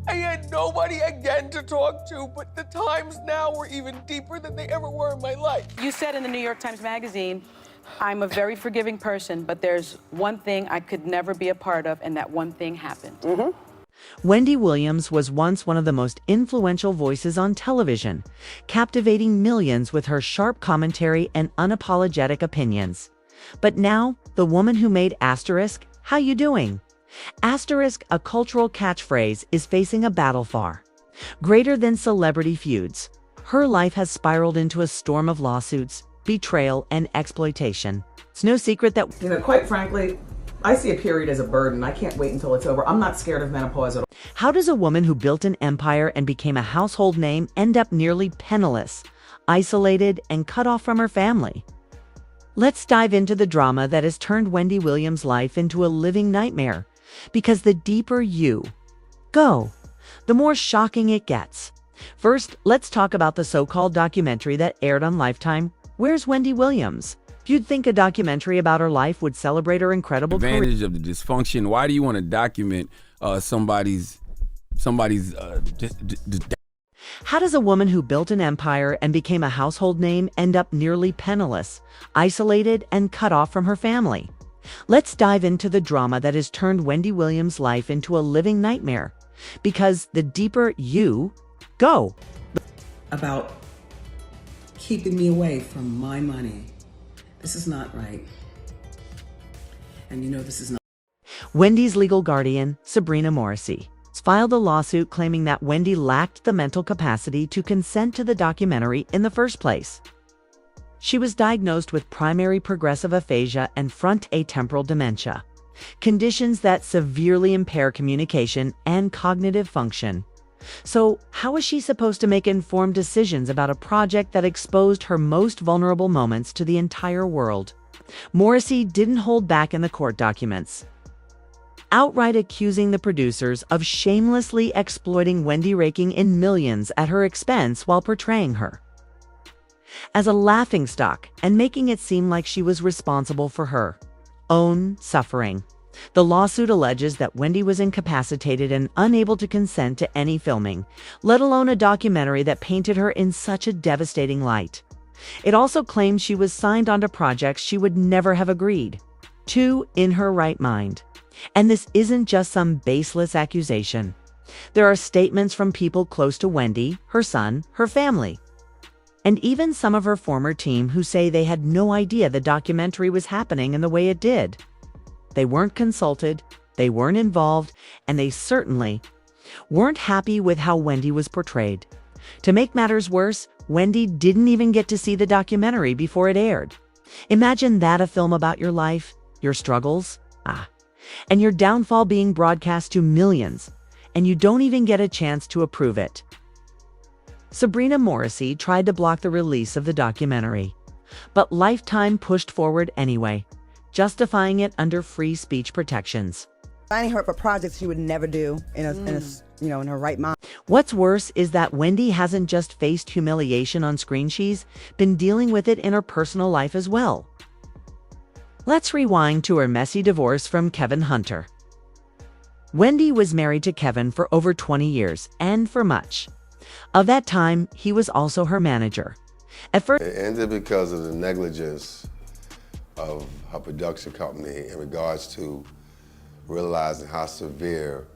I had nobody again to talk to, but the times now were even deeper than they ever were in my life. You said in the New York Times Magazine, I'm a very forgiving person, but there's one thing I could never be a part of, and that one thing happened. Wendy Williams was once one of the most influential voices on television, captivating millions with her sharp commentary and unapologetic opinions. But now, the woman who made Asterisk, how you doing? Asterisk, a cultural catchphrase, is facing a battle far greater than celebrity feuds. Her life has spiraled into a storm of lawsuits, betrayal, and exploitation. It's no secret that, quite frankly, I see a period as a burden. I can't wait until it's over. I'm not scared of menopause at all. how does a woman who built an empire and became a household name end up nearly penniless, isolated, and cut off from her family? Let's dive into the drama that has turned Wendy Williams' life into a living nightmare. Because the deeper you go, the more shocking it gets. First, let's talk about the so-called documentary that aired on Lifetime, Where's Wendy Williams? You'd think a documentary about her life would celebrate her incredible career. Advantage of the dysfunction. Why do you want to document somebody's How does a woman who built an empire and became a household name end up nearly penniless, isolated, and cut off from her family? Let's dive into the drama that has turned Wendy Williams' life into a living nightmare. Because the deeper you go, About keeping me away from my money. This is not right. And this is not. Wendy's legal guardian, Sabrina Morrissey, filed a lawsuit claiming that Wendy lacked the mental capacity to consent to the documentary in the first place. She was diagnosed with primary progressive aphasia and frontotemporal dementia, conditions that severely impair communication and cognitive function. So, how is she supposed to make informed decisions about a project that exposed her most vulnerable moments to the entire world? Morrissey didn't hold back in the court documents, outright accusing the producers of shamelessly exploiting Wendy, raking in millions at her expense while portraying her as a laughingstock and making it seem like she was responsible for her own suffering. The lawsuit alleges that Wendy was incapacitated and unable to consent to any filming, let alone a documentary that painted her in such a devastating light. It also claims she was signed onto projects she would never have agreed to in her right mind. And this isn't just some baseless accusation. There are statements from people close to Wendy, her son, her family, and even some of her former team who say they had no idea the documentary was happening in the way it did. They weren't consulted, they weren't involved, and they certainly weren't happy with how Wendy was portrayed. To make matters worse, Wendy didn't even get to see the documentary before it aired. Imagine that, a film about your life, your struggles, and your downfall being broadcast to millions, and you don't even get a chance to approve it. Sabrina Morrissey tried to block the release of the documentary, but Lifetime pushed forward anyway, justifying it under free speech protections. Signing her up for projects she would never do in her right mind. What's worse is that Wendy hasn't just faced humiliation on screen, she's been dealing with it in her personal life as well. Let's rewind to her messy divorce from Kevin Hunter. Wendy was married to Kevin for over 20 years, and for much of that time, he was also her manager. At first, it ended because of the negligence of her production company in regards to realizing how severe